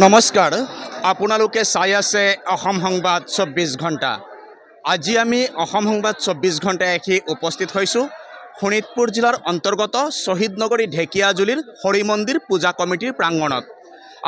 নমস্কাৰ আপোনালোকে চাই আছে অসম সংবাদ ২৪ ঘণ্টা। আজি আমি অসম সংবাদ ২৪ ঘণ্টায় আহি উপস্থিত হৈছোঁ শোণিতপুৰ জিলাৰ অন্তৰ্গত শ্বহীদ নগৰী ঢেকিয়াজুলিৰ হৰি মন্দিৰ পূজা কমিটিৰ প্ৰাংগণত।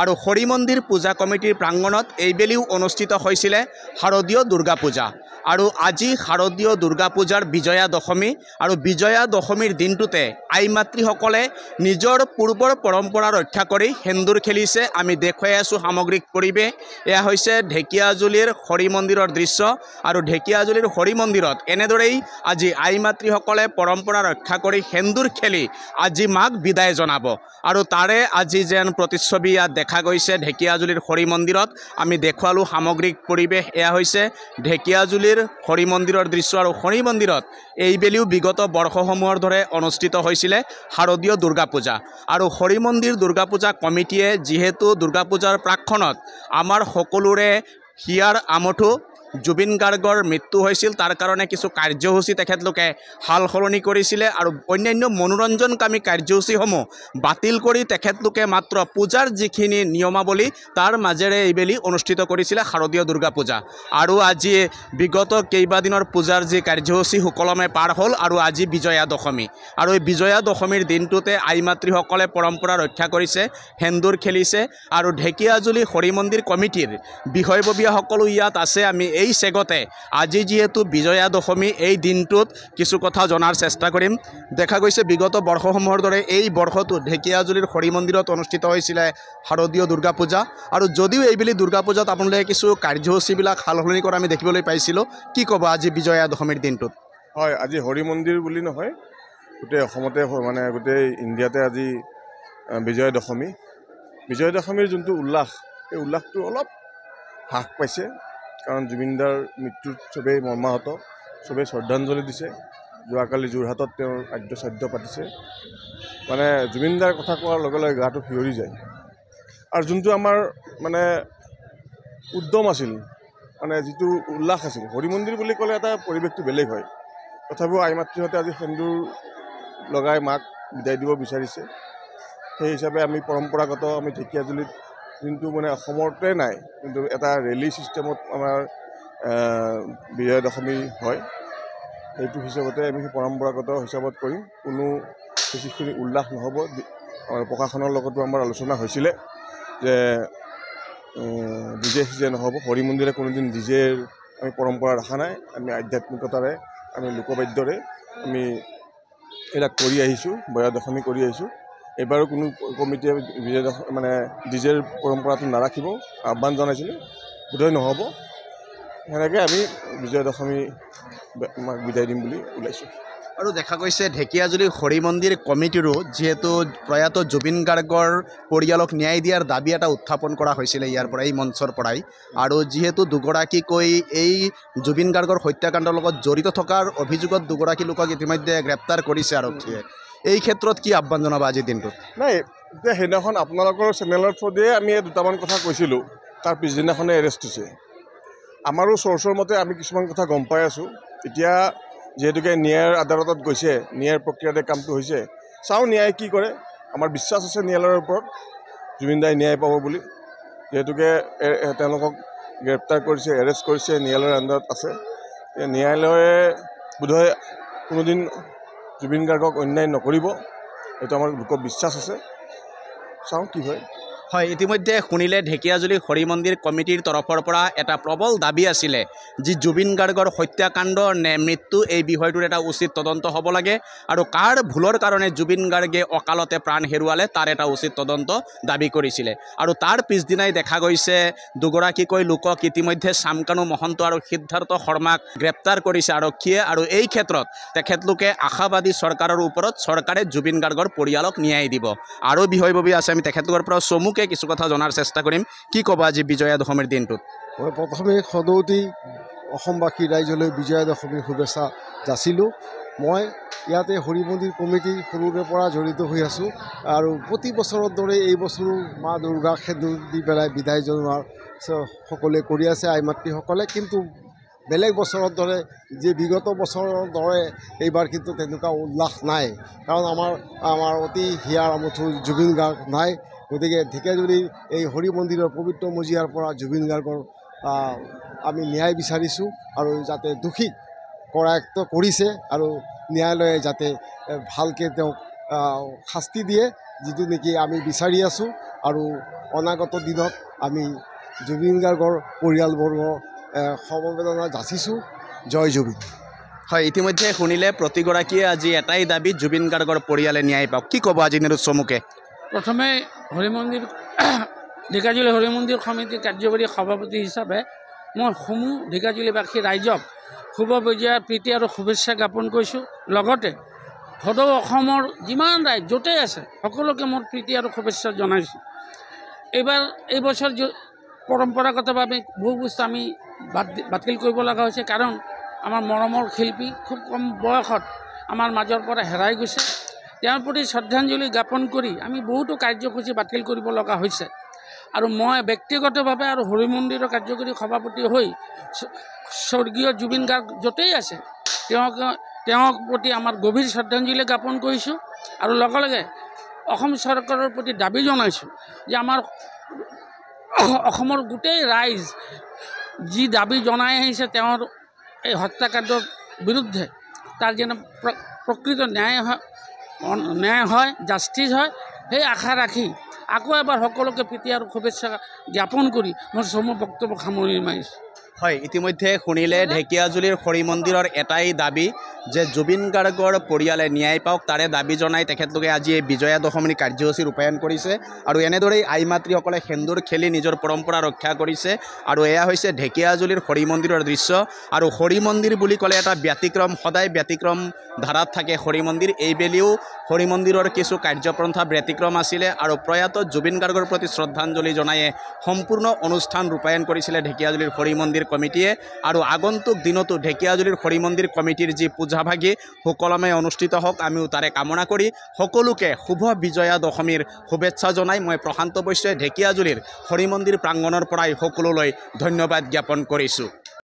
আৰু হৰি মন্দিৰ পূজা কমিটিৰ প্ৰাংগণত এইবেলিও অনুষ্ঠিত হৈছিলে শাৰদীয় দুৰ্গা পূজা। আৰু আজি শাৰদীয় দুৰ্গা পূজাৰ বিজয়া দশমী। আৰু বিজয়া দশমীৰ দিনটোতে আই মাতৃসকলে নিজৰ পূৰ্বৰ পৰম্পৰা ৰক্ষা কৰি সেন্দুৰ খেলিছে। আমি দেখুৱাই আছোঁ সামগ্ৰিক পৰিৱেশ। এয়া হৈছে ঢেকিয়াজুলিৰ হৰি মন্দিৰৰ দৃশ্য। আৰু ঢেকিয়াজুলিৰ হৰি মন্দিৰত এনেদৰেই আজি আই মাতৃসকলে পৰম্পৰা ৰক্ষা কৰি সেন্দুৰ খেলি আজি মাক বিদায় জনাব। আৰু তাৰে আজি যেন প্ৰতিচ্ছবি ইয়াত দেখা গৈছে ঢেকিয়াজুলিৰ হৰি মন্দিৰত। আমি দেখুৱালোঁ সামগ্ৰিক পৰিৱেশ। এয়া হৈছে ঢেকিয়াজুলিৰ হৰি মন্দিৰৰ দৃশ্য। আৰু হৰি মন্দিৰত এইবেলিও বিগত বৰ্ষসমূহৰ দৰে অনুষ্ঠিত হৈছিলে শাৰদীয় দুৰ্গা পূজা। আৰু হৰি মন্দিৰ দুৰ্গা পূজা কমিটিয়ে যিহেতু দুৰ্গা পূজাৰ প্ৰাক্ষণত আমাৰ সকলোৰে হিয়াৰ আমঠু জুবিন গাৰ্গৰ মৃত্যু হৈছিল, তাৰ কাৰণে কিছু কাৰ্যসূচী তেখেতলোকে সাল সলনি কৰিছিলে। আৰু অন্যান্য মনোৰঞ্জনকামী কাৰ্যসূচীসমূহ বাতিল কৰি তেখেতলোকে মাত্ৰ পূজাৰ যিখিনি নিয়মাৱলী তাৰ মাজেৰে এইবেলি অনুষ্ঠিত কৰিছিলে শাৰদীয় দুৰ্গা পূজা। আৰু আজি বিগত কেইবাদিনৰ পূজাৰ যি কাৰ্যসূচী সুকলমে পাৰ হ'ল। আৰু আজি বিজয়া দশমী। আৰু এই বিজয়া দশমীৰ দিনটোতে আই মাতৃসকলে পৰম্পৰা ৰক্ষা কৰিছে, সেন্দুৰ খেলিছে। আৰু ঢেকিয়াজুলি হৰি মন্দিৰ কমিটিৰ বিষয়ববীয়াসকলো ইয়াত আছে। আমি এই চেগতে আজি যিহেতু বিজয়া দশমী এই দিনটোত কিছু কথা জনাৰ চেষ্টা কৰিম। দেখা গৈছে বিগত বৰ্ষসমূহৰ দৰে এই বৰ্ষটো ঢেকিয়াজুলিৰ হৰি মন্দিৰত অনুষ্ঠিত হৈছিলে শাৰদীয় দুৰ্গা পূজা। আৰু যদিও এইবেলি দুৰ্গা পূজাত আপোনালোকে কিছু কাৰ্যসূচীবিলাক সাল সলনি কৰা আমি দেখিবলৈ পাইছিলোঁ, কি ক'ব আজি বিজয়া দশমীৰ দিনটোত? হয়, আজি হৰি মন্দিৰ বুলি নহয়, গোটেই অসমতে মানে গোটেই ইণ্ডিয়াতে আজি বিজয়া দশমী। বিজয়া দশমীৰ যোনটো উল্লাস, সেই উল্লাসটো অলপ হ্ৰাস পাইছে। কাৰণ জুবিনদাৰ মৃত্যুত চবেই মৰ্মাহত, চবেই শ্ৰদ্ধাঞ্জলি দিছে। যোৱাকালি যোৰহাটত তেওঁৰ আদ্যশ্ৰাদ্ধ পাতিছে। মানে জুবিনদাৰ কথা কোৱাৰ লগে লগে গাটো শিয়ৰি যায়। আৰু যোনটো আমাৰ মানে উদ্যম আছিল, মানে যিটো উল্লাস আছিল, হৰি মন্দিৰ বুলি ক'লে এটা পৰিৱেশটো বেলেগ হয়। তথাপিও আই মাতৃহঁতে আজি সেন্দুৰ লগাই মাক বিদায় দিব বিচাৰিছে। সেই হিচাপে আমি পৰম্পৰাগত আমি ঢেকিয়াজুলিত যোনটো মানে অসমতে নাই, কিন্তু এটা ৰেলী ছিষ্টেমত আমাৰ বিজয়া দশমী হয়, সেইটো হিচাপতে আমি পৰম্পৰাগত হিচাপত কৰিম। কোনো বেছিখিনি উল্লাস নহ'ব। প্ৰশাসনৰ লগতো আমাৰ আলোচনা হৈছিলে যে ডিজে সিজে নহ'ব। হৰি মন্দিৰে কোনোদিন ডিজেৰ আমি পৰম্পৰা ৰখা নাই। আমি আধ্যাত্মিকতাৰে, আমি লোকবাদ্যৰে আমি এইবিলাক কৰি আহিছোঁ, বিজয়া দশমী কৰি আহিছোঁ। এইবাৰো কোনো কমিটিয়ে বিজয়া দশমী মানে ডিজেৰ পৰম্পৰাটো নাৰাখিব আহ্বান জনাইছিলোঁ, বোধহয় নহ'ব। সেনেকৈ আমি বিজয়া দশমী মাক বিদায় দিম বুলি ওলাইছোঁ। আৰু দেখা গৈছে ঢেকিয়াজুলি হৰি মন্দিৰ কমিটিৰো যিহেতু প্ৰয়াত জুবিন গাৰ্গৰ পৰিয়ালক ন্যায় দিয়াৰ দাবী এটা উত্থাপন কৰা হৈছিলে ইয়াৰ পৰা, এই মঞ্চৰ পৰাই। আৰু যিহেতু দুগৰাকীকৈ এই জুবিন গাৰ্গৰ হত্যাকাণ্ডৰ লগত জড়িত থকাৰ অভিযোগত দুগৰাকী লোকক ইতিমধ্যে গ্ৰেপ্তাৰ কৰিছে আৰক্ষীয়ে। এই ক্ষেত্ৰত কি আহ্বান জনাব আজিৰ দিনটোত? নাই, এতিয়া সেইদিনাখন আপোনালোকৰ চেনেলৰ থ্ৰুদিয়ে আমি দুটামান কথা কৈছিলোঁ, তাৰ পিছদিনাখনে এৰেষ্ট হৈছে। আমাৰো চ'ৰ্চৰ মতে আমি কিছুমান কথা গম পাই আছোঁ। এতিয়া যিহেতুকে ন্যায়ৰ আদালতত গৈছে, ন্যায়ৰ প্ৰক্ৰিয়াতে কামটো হৈছে, চাওঁ ন্যায় কি কৰে। আমাৰ বিশ্বাস আছে ন্যায়ালয়ৰ ওপৰত, জুবিন দাই ন্যায় পাব বুলি। যিহেতুকে তেওঁলোকক গ্ৰেপ্তাৰ কৰিছে, এৰেষ্ট কৰিছে, ন্যায়ালয়ৰ আণ্ডাৰত আছে। ন্যায়ালয়ে বোধহয় কোনোদিন জুবিন গাৰ্গক অন্যায় নকৰিব, এইটো আমাৰ লোক বিশ্বাস আছে। চাওঁ কি হয়। হয়, ইতিমধ্যে শুনিলে ঢেকিয়াজুলি হৰি মন্দিৰ কমিটিৰ তৰফৰ পৰা এটা প্ৰবল দাবী আছিলে যি জুবিন গাৰ্গৰ হত্যাকাণ্ড নে মৃত্যু, এই বিষয়টোৰ এটা উচিত তদন্ত হ'ব লাগে। আৰু কাৰ ভুলৰ কাৰণে জুবিন গাৰ্গে অকালতে প্ৰাণ হেৰুৱালে তাৰ এটা উচিত তদন্ত দাবী কৰিছিলে। আৰু তাৰ পিছদিনাই দেখা গৈছে দুগৰাকীকৈ লোকক ইতিমধ্যে চামকানু মহন্ত আৰু সিদ্ধাৰ্থ শৰ্মাক গ্ৰেপ্তাৰ কৰিছে আৰক্ষীয়ে। আৰু এই ক্ষেত্ৰত তেখেতলোকে আশাবাদী চৰকাৰৰ ওপৰত, চৰকাৰে জুবিন গাৰ্গৰ পৰিয়ালক ন্যায় দিব। আৰু বিষয়ববীয়া আছে, আমি তেখেতলোকৰ পৰা চমুকে কিছু কথা জনাৰ চেষ্টা কৰিম। কি ক'ব আজি বিজয়া দশমীৰ দিনটোত? মই প্ৰথমে সদৌতি অসমবাসী ৰাইজলৈ বিজয়া দশমীৰ শুভেচ্ছা যাচিলোঁ। মই ইয়াতে হৰি মন্দিৰ কমিটি সৰুৰে পৰা জড়িত হৈ আছোঁ। আৰু প্ৰতি বছৰৰ দৰে এই বছৰো মা দুৰ্গাক সেন্দুৰ দি পেলাই বিদায় জনোৱাৰ সকলোৱে কৰি আছে আই মাতৃসকলে। কিন্তু বেলেগ বছৰৰ দৰে যে বিগত বছৰৰ দৰে এইবাৰ কিন্তু তেনেকুৱা উল্লাস নাই। কাৰণ আমাৰ অতি হিয়াৰ আমঠু জুবিন গাৰ্গ নাই। গতিকে ঢেকীয়াজুলিৰ এই হৰি মন্দিৰৰ পবিত্ৰ মজিয়াৰ পৰা জুবিন গাৰ্গৰ আমি ন্যায় বিচাৰিছোঁ আৰু যাতে দোষীক কৰায়ত্ব কৰিছে আৰু ন্যায়ালয়ে যাতে ভালকৈ তেওঁক শাস্তি দিয়ে, যিটো নেকি আমি বিচাৰি আছোঁ। আৰু অনাগত দিনত আমি জুবিন গাৰ্গৰ পৰিয়ালবৰ্গৰ সমবেদনা যাচিছোঁ। জয় জুবিন। হয়, ইতিমধ্যে শুনিলে প্ৰতিগৰাকীয়ে আজি এটাই দাবী, জুবিন গাৰ্গৰ পৰিয়ালে ন্যায় পাওক। কি ক'ব আজি নিৰুজ চমুকে? প্ৰথমে হৰিমন্দিৰ ঢেকীয়াজুলি হৰিমন্দিৰ সমিতিৰ কাৰ্যবাহী সভাপতি হিচাপে মই সমূহ ঢেকীয়াজুলিবাসী ৰাইজক শুভ বিজয়াৰ প্ৰীতি আৰু শুভেচ্ছা জ্ঞাপন কৰিছোঁ। লগতে সদৌ অসমৰ যিমান ৰাইজ য'তেই আছে সকলোকে মোৰ প্ৰীতি আৰু শুভেচ্ছা জনাইছোঁ। এই বছৰ পৰম্পৰাগতভাৱে বহু বস্তু আমি বাতিল কৰিব লগা হৈছে, কাৰণ আমাৰ মৰমৰ শিল্পী খুব কম বয়সত আমাৰ মাজৰ পৰা হেৰাই গৈছে। তেওঁৰ প্ৰতি শ্ৰদ্ধাঞ্জলি জ্ঞাপন কৰি আমি বহুতো কাৰ্যসূচী বাতিল কৰিব লগা হৈছে। আৰু মই ব্যক্তিগতভাৱে আৰু হৰি মন্দিৰৰ কাৰ্যকৰী সভাপতি হৈ স্বৰ্গীয় জুবিন গাৰ্গ য'তেই আছে তেওঁৰ প্ৰতি আমাৰ গভীৰ শ্ৰদ্ধাঞ্জলি জ্ঞাপন কৰিছোঁ। আৰু লগে লগে অসম চৰকাৰৰ প্ৰতি দাবী জনাইছোঁ যে আমাৰ অসমৰ গোটেই ৰাইজ যি দাবী জনাই আহিছে তেওঁৰ এই হত্যাকাণ্ডৰ বিৰুদ্ধে, তাৰ যেন প্ৰকৃত ন্যায় হয়, জাষ্টিছ হয়, সেই আশা ৰাখি আকৌ এবাৰ সকলোকে প্ৰীতি আৰু শুভেচ্ছা জ্ঞাপন কৰি মই চমু বক্তব্য সামৰণি মাৰিছোঁ। হয়, ইতিমধ্যে শুনিলে ঢেকীয়াজুলিৰ হৰি মন্দিৰৰ এটাই দাবী যে জুবিন গাৰ্গৰ পৰিয়ালে ন্যায় পাওক। তাৰে দাবী জনাই তেখেতলোকে আজি এই বিজয়া দশমী কাৰ্যসূচী ৰূপায়ণ কৰিছে আৰু এনেদৰেই আই মাতৃসকলে সেন্দুৰ খেলি নিজৰ পৰম্পৰা ৰক্ষা কৰিছে। আৰু এয়া হৈছে ঢেকীয়াজুলিৰ হৰি মন্দিৰৰ দৃশ্য। আৰু হৰি মন্দিৰ বুলি ক'লে এটা ব্যতিক্ৰম, সদায় ব্যতিক্ৰম ধাৰাত থাকে হৰি মন্দিৰ। এইবেলিও হৰি মন্দিৰৰ কিছু কাৰ্যপন্থা ব্যতিক্ৰম আছিলে আৰু প্ৰয়াত জুবিন গাৰ্গৰ প্ৰতি শ্ৰদ্ধাঞ্জলি জনায়ে সম্পূৰ্ণ অনুষ্ঠান ৰূপায়ণ কৰিছিলে ঢেকীয়াজুলিৰ হৰি মন্দিৰ কমিটিয়ে। আৰু আগন্তুক দিনতো ঢেকীয়াজুলিৰ হৰি মন্দিৰ কমিটিৰ যি পূজাভাগী সুকলমে অনুষ্ঠিত হওক, আমিও তাৰে কামনা কৰি সকলোকে শুভ বিজয়া দশমীৰ শুভেচ্ছা জনাই মই প্ৰশান্ত বৈশ্যই ঢেকীয়াজুলিৰ হৰি মন্দিৰ প্ৰাংগণৰ পৰাই সকলোলৈ ধন্যবাদ জ্ঞাপন কৰিছোঁ।